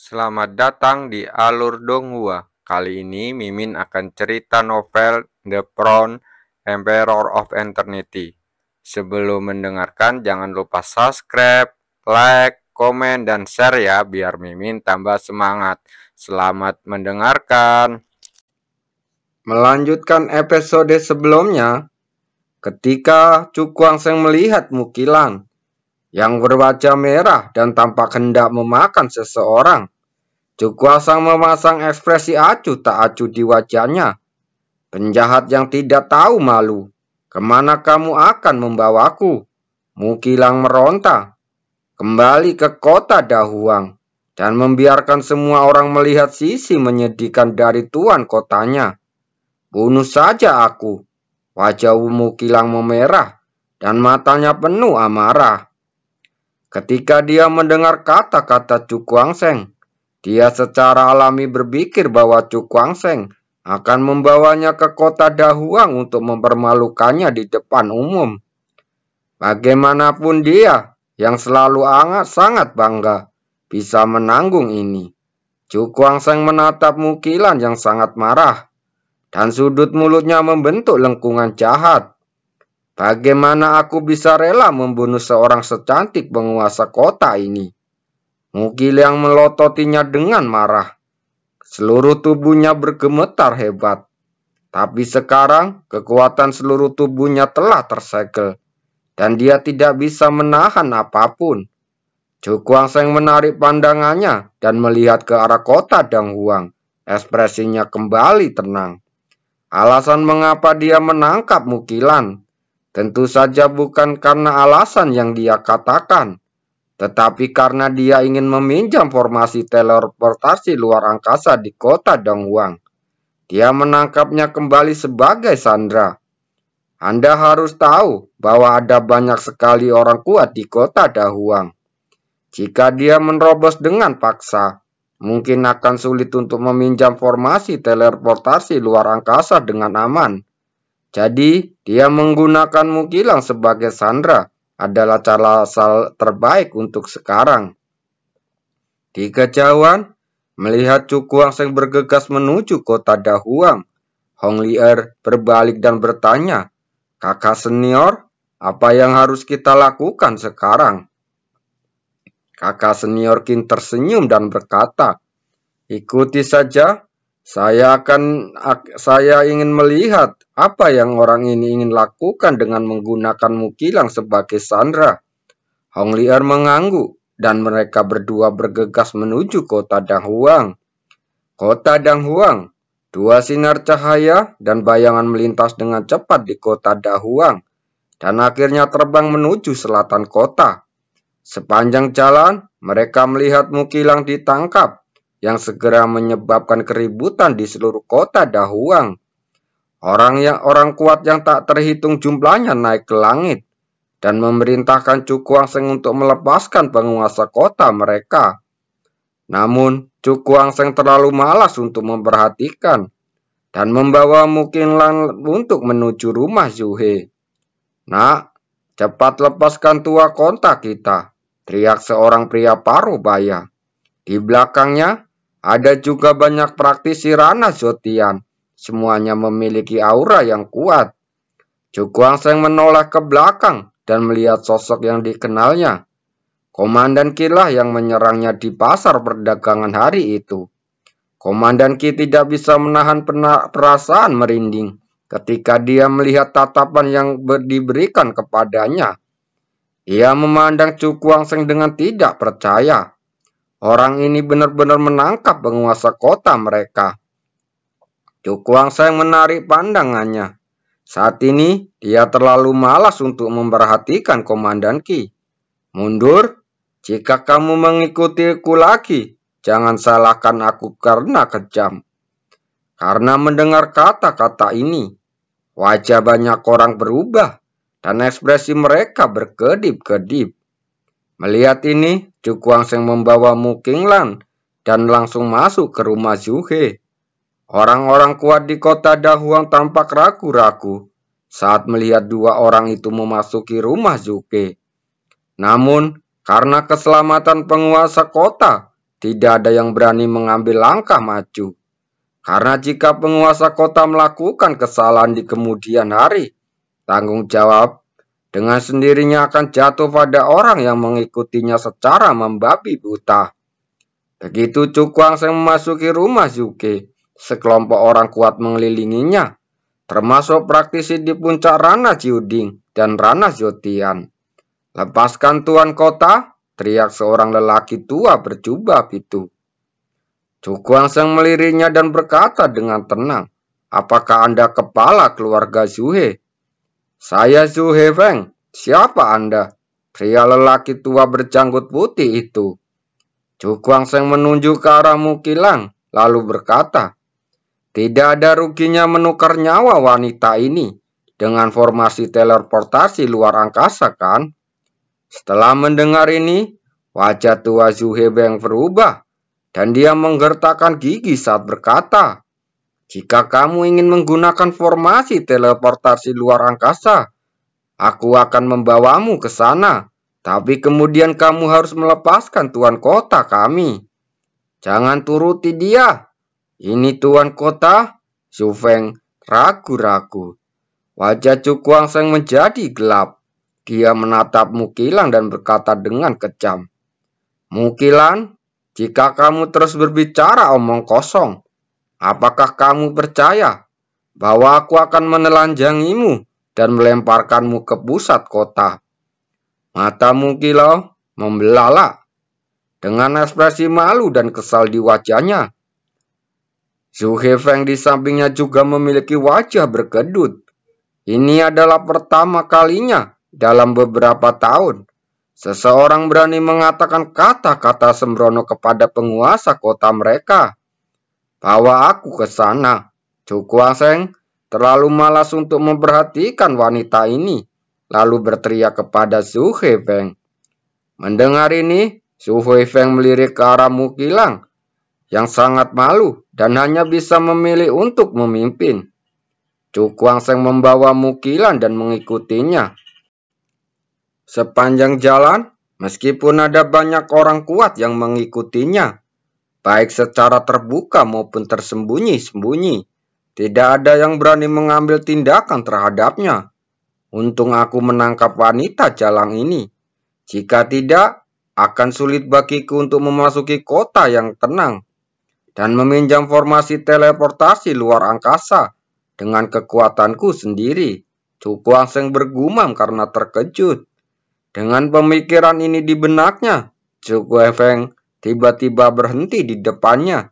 Selamat datang di Alur Donghua. Kali ini Mimin akan cerita novel The Crown, Emperor of Eternity. Sebelum mendengarkan jangan lupa subscribe, like, komen, dan share ya biar Mimin tambah semangat. Selamat mendengarkan. Melanjutkan episode sebelumnya, ketika Cukwang-seng melihat Mukilan yang berwajah merah dan tampak hendak memakan seseorang, Cukwang-seng memasang ekspresi acuh tak acuh di wajahnya. Penjahat yang tidak tahu malu, kemana kamu akan membawaku? Mukilang meronta, kembali ke kota Dahuang, dan membiarkan semua orang melihat sisi menyedihkan dari tuan kotanya. Bunuh saja aku. Wajah Mukilang memerah dan matanya penuh amarah. Ketika dia mendengar kata-kata Cukwang-seng, dia secara alami berpikir bahwa Cukwang-seng akan membawanya ke kota Dahuang untuk mempermalukannya di depan umum. Bagaimanapun dia, yang selalu sangat bangga, bisa menanggung ini. Cukwang-seng menatap Mukilan yang sangat marah, dan sudut mulutnya membentuk lengkungan jahat. Bagaimana aku bisa rela membunuh seorang secantik penguasa kota ini? Mukilang melototinya dengan marah. Seluruh tubuhnya bergemetar hebat. Tapi sekarang kekuatan seluruh tubuhnya telah tersegel, dan dia tidak bisa menahan apapun. Cukwang-seng menarik pandangannya dan melihat ke arah kota Danghuang. Ekspresinya kembali tenang. Alasan mengapa dia menangkap Mukilan tentu saja bukan karena alasan yang dia katakan, tetapi karena dia ingin meminjam formasi teleportasi luar angkasa di kota Donghuang. Dia menangkapnya kembali sebagai sandera. Anda harus tahu bahwa ada banyak sekali orang kuat di kota Dahuang. Jika dia menerobos dengan paksa, mungkin akan sulit untuk meminjam formasi teleportasi luar angkasa dengan aman. Jadi, dia menggunakan Mukilang sebagai sandera adalah cara terbaik untuk sekarang. Di kejauhan, melihat Cukwang-seng bergegas menuju kota Dahuang, Hong Lier berbalik dan bertanya, "Kakak senior, apa yang harus kita lakukan sekarang?" Kakak senior Qin tersenyum dan berkata, "Ikuti saja. Saya ingin melihat apa yang orang ini ingin lakukan dengan menggunakan Mukilang sebagai sandera." Hong Lier mengangguk dan mereka berdua bergegas menuju kota Danghuang. Kota Danghuang, dua sinar cahaya dan bayangan melintas dengan cepat di kota Danghuang dan akhirnya terbang menuju selatan kota. Sepanjang jalan, mereka melihat Mukilang ditangkap, yang segera menyebabkan keributan di seluruh kota Dahuang. Orang kuat yang tak terhitung jumlahnya naik ke langit dan memerintahkan Cukwang-seng untuk melepaskan penguasa kota mereka. Namun, Cukwang-seng terlalu malas untuk memperhatikan dan membawa Mukilang untuk menuju rumah Zhuhe. "Nak, cepat lepaskan tua kontak kita," teriak seorang pria paruh baya. Di belakangnya, ada juga banyak praktisi Rana Zotian. Semuanya memiliki aura yang kuat. Cukwang-seng menoleh ke belakang dan melihat sosok yang dikenalnya. Komandan Qi lah yang menyerangnya di pasar perdagangan hari itu. Komandan Qi tidak bisa menahan perasaan merinding ketika dia melihat tatapan yang diberikan kepadanya. Ia memandang Cukwang-seng dengan tidak percaya. Orang ini benar-benar menangkap penguasa kota mereka. Cukwang-seng menarik pandangannya. Saat ini, dia terlalu malas untuk memperhatikan Komandan Qi. "Mundur, jika kamu mengikutiku lagi, jangan salahkan aku karena kejam." Karena mendengar kata-kata ini, wajah banyak orang berubah dan ekspresi mereka berkedip-kedip. Melihat ini, Cukwang-seng membawa Mukilang dan langsung masuk ke rumah Zhuhe. Orang-orang kuat di kota Dahuang tampak ragu-ragu saat melihat dua orang itu memasuki rumah Zhuhe. Namun, karena keselamatan penguasa kota, tidak ada yang berani mengambil langkah maju. Karena jika penguasa kota melakukan kesalahan di kemudian hari, tanggung jawab dengan sendirinya akan jatuh pada orang yang mengikutinya secara membabi buta. Begitu Cukuang Seng memasuki rumah Zuke, sekelompok orang kuat mengelilinginya, termasuk praktisi di puncak Rana Jiuding dan Rana Zotian. "Lepaskan Tuan Kota!" teriak seorang lelaki tua berjubah itu. Cukuang Seng meliriknya dan berkata dengan tenang, "Apakah Anda kepala keluarga Zuhe?" "Saya Zuhe Feng. Siapa Anda?" Pria lelaki tua berjanggut putih itu. Cukuang Seng menunjuk ke arah Mukilang, lalu berkata, "Tidak ada ruginya menukar nyawa wanita ini dengan formasi teleportasi luar angkasa, kan?" Setelah mendengar ini, wajah tua Zuhe Feng berubah, dan dia menggertakkan gigi saat berkata, "Jika kamu ingin menggunakan formasi teleportasi luar angkasa, aku akan membawamu ke sana. Tapi kemudian kamu harus melepaskan Tuan Kota kami. Jangan turuti dia. Ini Tuan Kota." Zhu Feng ragu-ragu. Wajah Cukuang Seng menjadi gelap. Dia menatap Mukilang dan berkata dengan kejam, "Mukilang, jika kamu terus berbicara omong kosong, apakah kamu percaya bahwa aku akan menelanjangimu dan melemparkanmu ke pusat kota?" Mata Mukilau membelalak dengan ekspresi malu dan kesal di wajahnya. Zhu Hefeng di sampingnya juga memiliki wajah berkedut. Ini adalah pertama kalinya dalam beberapa tahun seseorang berani mengatakan kata-kata sembrono kepada penguasa kota mereka. "Bawa aku ke sana." Cukuang Seng terlalu malas untuk memperhatikan wanita ini, lalu berteriak kepada Zhu Hefeng. Mendengar ini, Zhu Hefeng melirik ke arah Mukilang yang sangat malu dan hanya bisa memilih untuk memimpin. Cukuang Seng membawa Mukilang dan mengikutinya. Sepanjang jalan, meskipun ada banyak orang kuat yang mengikutinya, baik secara terbuka maupun tersembunyi-sembunyi, tidak ada yang berani mengambil tindakan terhadapnya. Untung aku menangkap wanita jalang ini. Jika tidak, akan sulit bagiku untuk memasuki kota yang tenang dan meminjam formasi teleportasi luar angkasa dengan kekuatanku sendiri. Cukuang Seng bergumam karena terkejut. Dengan pemikiran ini di benaknya, Cukuang Seng tiba-tiba berhenti di depannya.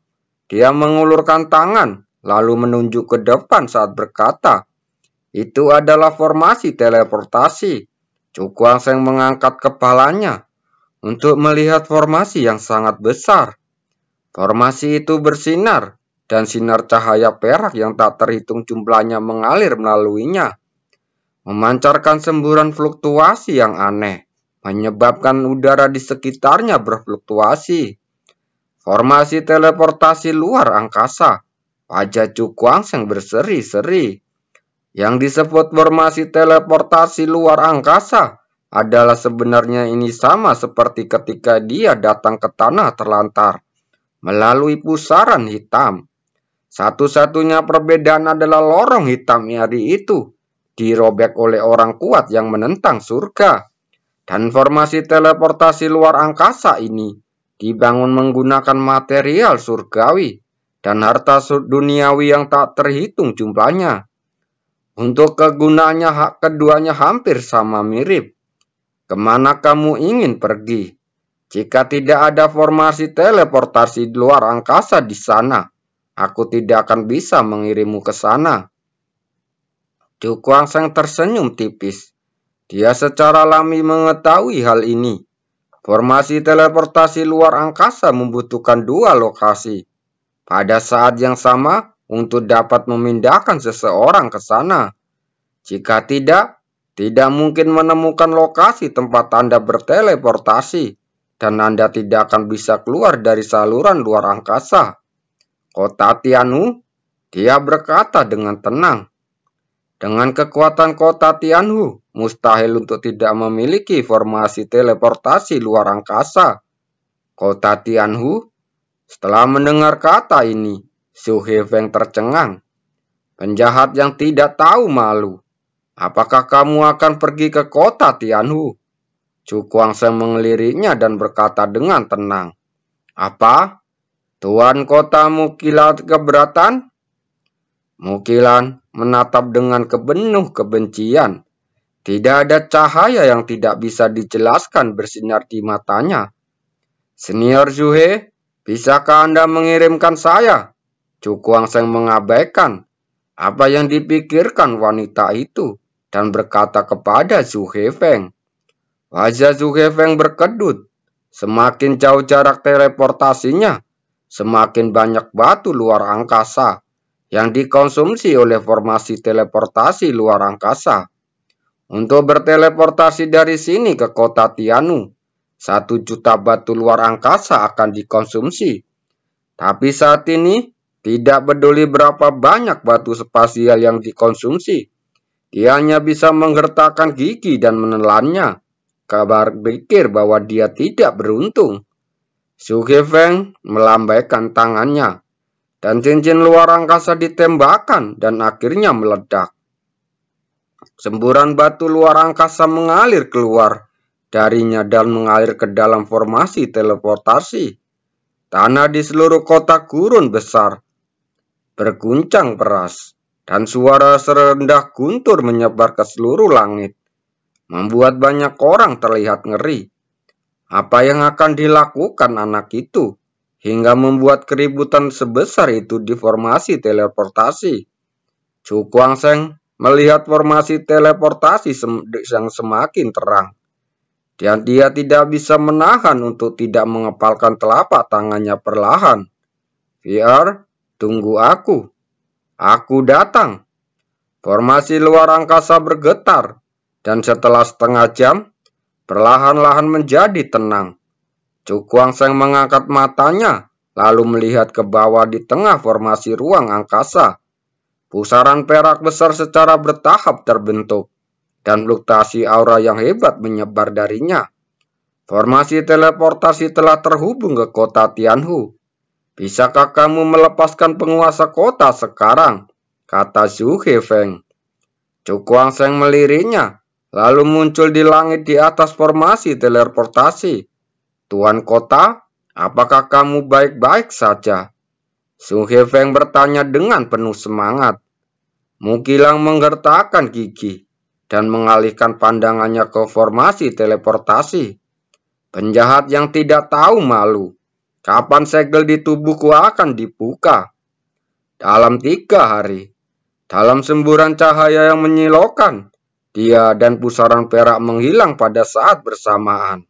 Dia mengulurkan tangan, lalu menunjuk ke depan saat berkata, "Itu adalah formasi teleportasi." Cukuang Seng mengangkat kepalanya untuk melihat formasi yang sangat besar. Formasi itu bersinar, dan sinar cahaya perak yang tak terhitung jumlahnya mengalir melaluinya, memancarkan semburan fluktuasi yang aneh, menyebabkan udara di sekitarnya berfluktuasi. Formasi teleportasi luar angkasa. Wajah Cukuang Seng berseri-seri. Yang disebut formasi teleportasi luar angkasa adalah sebenarnya ini sama seperti ketika dia datang ke tanah terlantar melalui pusaran hitam. Satu-satunya perbedaan adalah lorong hitam hari itu dirobek oleh orang kuat yang menentang surga. Dan formasi teleportasi luar angkasa ini dibangun menggunakan material surgawi dan harta duniawi yang tak terhitung jumlahnya. Untuk kegunaannya keduanya hampir sama mirip. Kemana kamu ingin pergi? Jika tidak ada formasi teleportasi luar angkasa di sana, aku tidak akan bisa mengirimmu ke sana. Cukuang Seng tersenyum tipis. Dia secara alami mengetahui hal ini. Formasi teleportasi luar angkasa membutuhkan dua lokasi pada saat yang sama untuk dapat memindahkan seseorang ke sana. Jika tidak mungkin menemukan lokasi tempat Anda berteleportasi, dan Anda tidak akan bisa keluar dari saluran luar angkasa. Kota Tianhu, dia berkata dengan tenang. Dengan kekuatan kota Tianhu, mustahil untuk tidak memiliki formasi teleportasi luar angkasa. Kota Tianhu Setelah mendengar kata ini, Su Hefeng tercengang. Penjahat yang tidak tahu malu. Apakah kamu akan pergi ke kota Tianhu? Chu Guangsheng mengeliriknya dan berkata dengan tenang. Apa? Tuan kota Mukilan keberatan? Mukilan menatap dengan penuh kebencian. Tidak ada cahaya yang tidak bisa dijelaskan bersinar di matanya. Senior Zuhe, bisakah Anda mengirimkan saya? Chu Guangsheng mengabaikan apa yang dipikirkan wanita itu dan berkata kepada Su Hefeng. Wajah Su Hefeng berkedut. Semakin jauh jarak teleportasinya, semakin banyak batu luar angkasa yang dikonsumsi oleh formasi teleportasi luar angkasa. Untuk berteleportasi dari sini ke kota Tianhu, 1 juta batu luar angkasa akan dikonsumsi. Tapi saat ini, tidak peduli berapa banyak batu spasial yang dikonsumsi, dia hanya bisa menggertakkan gigi dan menelannya. Kabar pikir bahwa dia tidak beruntung. Su Hefeng melambaikan tangannya, dan cincin luar angkasa ditembakkan dan akhirnya meledak. Semburan batu luar angkasa mengalir keluar darinya dan mengalir ke dalam formasi teleportasi. Tanah di seluruh kota gurun besar berguncang keras, dan suara serendah guntur menyebar ke seluruh langit, membuat banyak orang terlihat ngeri. Apa yang akan dilakukan anak itu hingga membuat keributan sebesar itu di formasi teleportasi? Chu Guangsheng melihat formasi teleportasi yang semakin terang, dan dia tidak bisa menahan untuk tidak mengepalkan telapak tangannya perlahan. VR, tunggu aku. Aku datang. Formasi luar angkasa bergetar, dan setelah setengah jam, perlahan-lahan menjadi tenang. Chu Guangsheng mengangkat matanya, lalu melihat ke bawah di tengah formasi ruang angkasa. Pusaran perak besar secara bertahap terbentuk, dan fluktuasi aura yang hebat menyebar darinya. Formasi teleportasi telah terhubung ke kota Tianhu. Bisakah kamu melepaskan penguasa kota sekarang? Kata Su Hefeng. Chu Guangsheng meliriknya, lalu muncul di langit di atas formasi teleportasi. Tuan kota, apakah kamu baik-baik saja? Su Hefeng bertanya dengan penuh semangat. Mukilang menggertakkan gigi dan mengalihkan pandangannya ke formasi teleportasi. Penjahat yang tidak tahu malu. Kapan segel di tubuhku akan dibuka? Dalam 3 hari. Dalam semburan cahaya yang menyilaukan, dia dan pusaran perak menghilang pada saat bersamaan.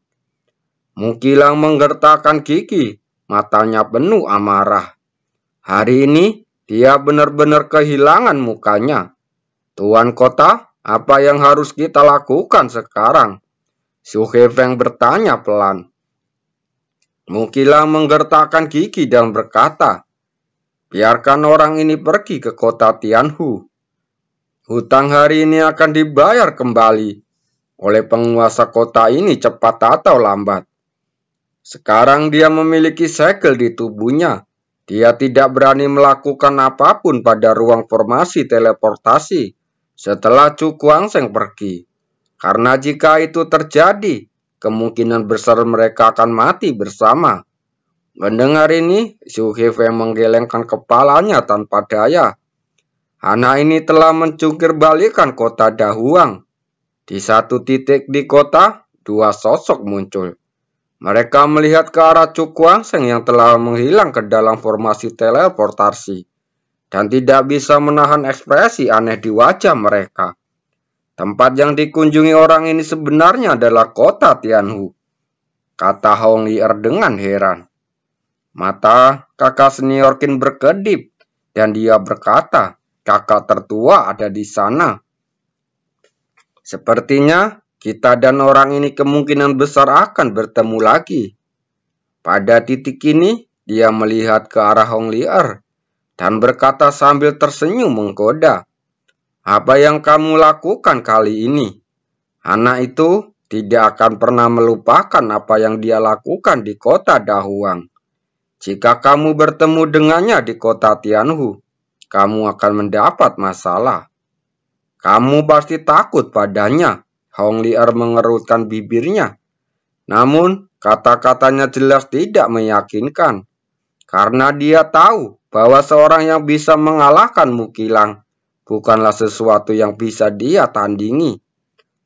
Mukilang menggertakkan gigi, matanya penuh amarah. Hari ini, dia benar-benar kehilangan mukanya. Tuan kota, apa yang harus kita lakukan sekarang? Su Hefeng bertanya pelan. Mukilang menggertakkan gigi dan berkata, biarkan orang ini pergi ke kota Tianhu. Hutang hari ini akan dibayar kembali oleh penguasa kota ini cepat atau lambat. Sekarang dia memiliki segel di tubuhnya. Dia tidak berani melakukan apapun pada ruang formasi teleportasi setelah Chu Guangsheng pergi. Karena jika itu terjadi, kemungkinan besar mereka akan mati bersama. Mendengar ini, Su Hefeng menggelengkan kepalanya tanpa daya. Anak ini telah mencungkir balikan kota Dahuang. Di satu titik di kota, 2 sosok muncul. Mereka melihat ke arah Chu Guangsheng yang telah menghilang ke dalam formasi teleportasi, dan tidak bisa menahan ekspresi aneh di wajah mereka. Tempat yang dikunjungi orang ini sebenarnya adalah kota Tianhu, kata Hong Lier dengan heran. Mata kakak senior Qin berkedip, dan dia berkata, kakak tertua ada di sana. Sepertinya kita dan orang ini kemungkinan besar akan bertemu lagi. Pada titik ini, dia melihat ke arah Hong Lier dan berkata sambil tersenyum menggoda, apa yang kamu lakukan kali ini? Anak itu tidak akan pernah melupakan apa yang dia lakukan di kota Dahuang. Jika kamu bertemu dengannya di kota Tianhu, kamu akan mendapat masalah. Kamu pasti takut padanya. Hong Lier mengerutkan bibirnya. Namun, kata-katanya jelas tidak meyakinkan. Karena dia tahu bahwa seorang yang bisa mengalahkan Mukilang bukanlah sesuatu yang bisa dia tandingi.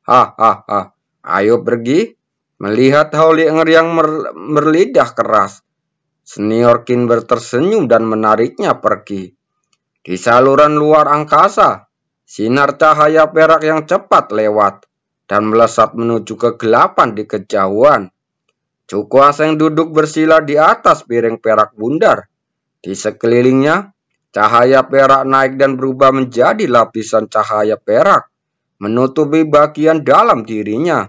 Hahaha, ayo pergi. Melihat Hong Lier yang berlidah keras, Senior Qin tersenyum dan menariknya pergi. Di saluran luar angkasa, sinar cahaya perak yang cepat lewat dan melesat menuju kegelapan di kejauhan. Chu Guangsheng duduk bersila di atas piring perak bundar. Di sekelilingnya, cahaya perak naik dan berubah menjadi lapisan cahaya perak, menutupi bagian dalam dirinya.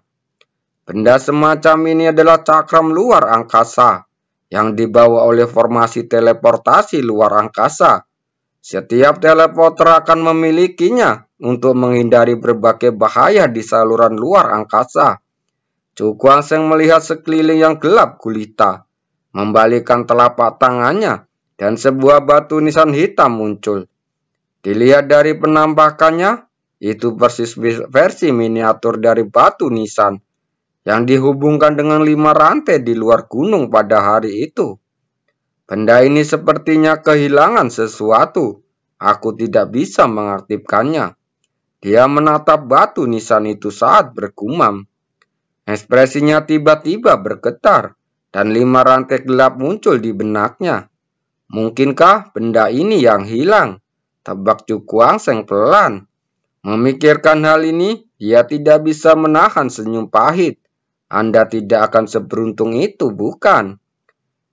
Benda semacam ini adalah cakram luar angkasa yang dibawa oleh formasi teleportasi luar angkasa. Setiap teleporter akan memilikinya untuk menghindari berbagai bahaya di saluran luar angkasa. Chu Guangsheng melihat sekeliling yang gelap gulita, membalikkan telapak tangannya dan sebuah batu nisan hitam muncul. Dilihat dari penampakannya, itu persis versi miniatur dari batu nisan yang dihubungkan dengan 5 rantai di luar gunung pada hari itu. Benda ini sepertinya kehilangan sesuatu. Aku tidak bisa mengaktifkannya. Dia menatap batu nisan itu saat bergumam. Ekspresinya tiba-tiba bergetar dan 5 rantai gelap muncul di benaknya. Mungkinkah benda ini yang hilang? Tebak Chu Guangsheng pelan. Memikirkan hal ini, dia tidak bisa menahan senyum pahit. Anda tidak akan seberuntung itu, bukan?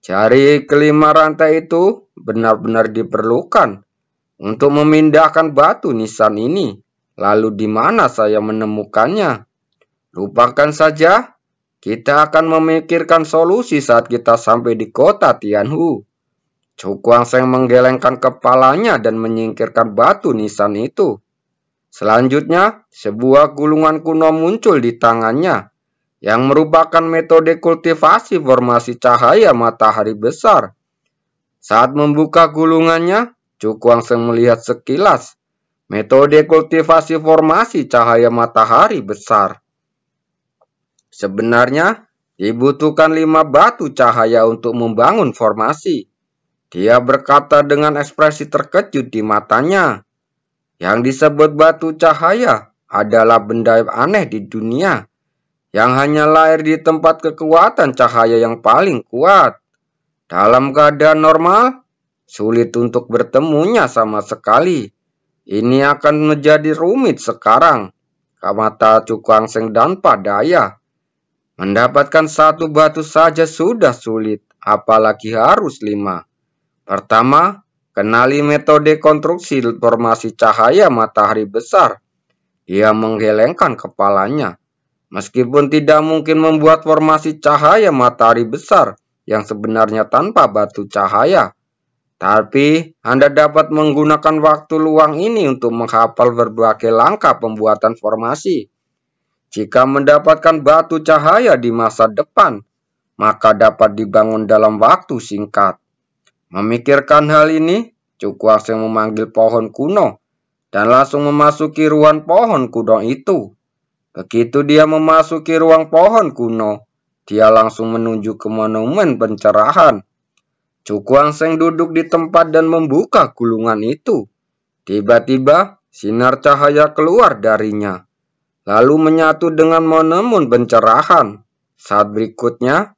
Jari kelima rantai itu benar-benar diperlukan untuk memindahkan batu nisan ini. Lalu di mana saya menemukannya? Lupakan saja, kita akan memikirkan solusi saat kita sampai di kota Tianhu. Chu Guangsheng menggelengkan kepalanya dan menyingkirkan batu nisan itu. Selanjutnya, sebuah gulungan kuno muncul di tangannya, yang merupakan metode kultivasi formasi cahaya matahari besar. Saat membuka gulungannya, Chu Guangsheng melihat sekilas metode kultivasi formasi cahaya matahari besar. Sebenarnya, dibutuhkan 5 batu cahaya untuk membangun formasi. Dia berkata dengan ekspresi terkejut di matanya. Yang disebut batu cahaya adalah benda aneh di dunia, yang hanya lahir di tempat kekuatan cahaya yang paling kuat. Dalam keadaan normal, sulit untuk bertemunya sama sekali. Ini akan menjadi rumit sekarang, kata Chu Guangsheng tanpa daya. Mendapatkan 1 batu saja sudah sulit, apalagi harus 5. Pertama, kenali metode konstruksi formasi cahaya matahari besar. Dia menggelengkan kepalanya. Meskipun tidak mungkin membuat formasi cahaya matahari besar yang sebenarnya tanpa batu cahaya, tapi Anda dapat menggunakan waktu luang ini untuk menghafal berbagai langkah pembuatan formasi. Jika mendapatkan batu cahaya di masa depan, maka dapat dibangun dalam waktu singkat. Memikirkan hal ini, Chu Guangsheng memanggil pohon kuno dan langsung memasuki ruang pohon kuno itu. Begitu dia memasuki ruang pohon kuno, dia langsung menuju ke monumen pencerahan. Chu Guangsheng duduk di tempat dan membuka gulungan itu. Tiba-tiba, sinar cahaya keluar darinya, lalu menyatu dengan monumen pencerahan. Saat berikutnya,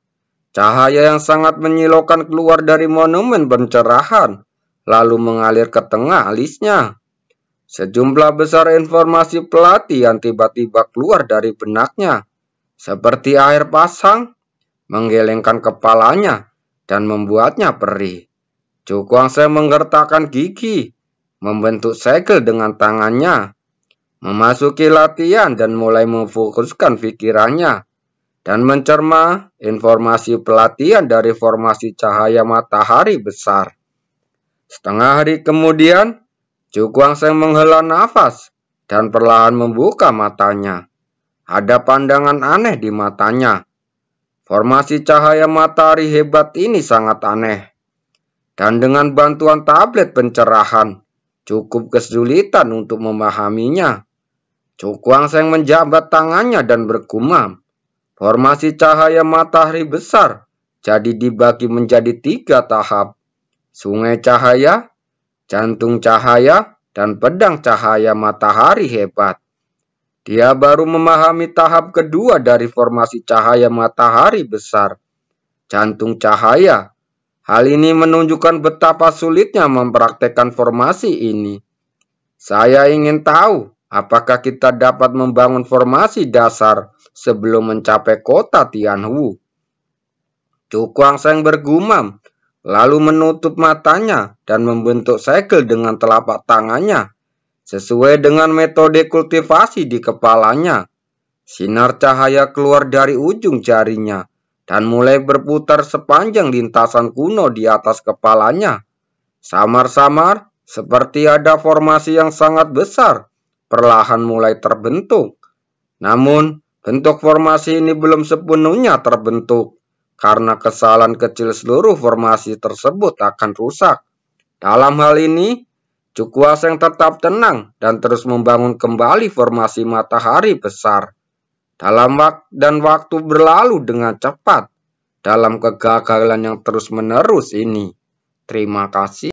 cahaya yang sangat menyilaukan keluar dari monumen pencerahan, lalu mengalir ke tengah alisnya. Sejumlah besar informasi pelatihan tiba-tiba keluar dari benaknya, seperti air pasang, menggelengkan kepalanya, dan membuatnya perih. Chu Guangsheng menggertakkan gigi, membentuk segel dengan tangannya, memasuki latihan dan mulai memfokuskan pikirannya, dan mencerna informasi pelatihan dari formasi cahaya matahari besar. Setengah hari kemudian, Chu Guangsheng menghela nafas dan perlahan membuka matanya. Ada pandangan aneh di matanya. Formasi cahaya matahari hebat ini sangat aneh. dan dengan bantuan tablet pencerahan, cukup kesulitan untuk memahaminya. Cukuang Seng menjabat tangannya dan bergumam. Formasi cahaya matahari besar jadi dibagi menjadi 3 tahap. Sungai cahaya, jantung cahaya, dan pedang cahaya matahari hebat. Dia baru memahami tahap kedua dari formasi cahaya matahari besar, jantung cahaya. Hal ini menunjukkan betapa sulitnya mempraktekkan formasi ini. Saya ingin tahu apakah kita dapat membangun formasi dasar sebelum mencapai kota Tianwu. Cukuang Seng bergumam, lalu menutup matanya dan membentuk segel dengan telapak tangannya, sesuai dengan metode kultivasi di kepalanya. Sinar cahaya keluar dari ujung jarinya dan mulai berputar sepanjang lintasan kuno di atas kepalanya. Samar-samar, seperti ada formasi yang sangat besar, perlahan mulai terbentuk. Namun, bentuk formasi ini belum sepenuhnya terbentuk, karena kesalahan kecil seluruh formasi tersebut akan rusak. Dalam hal ini, Cukuang Seng tetap tenang dan terus membangun kembali formasi matahari besar. Waktu berlalu dengan cepat dalam kegagalan yang terus-menerus ini. Terima kasih.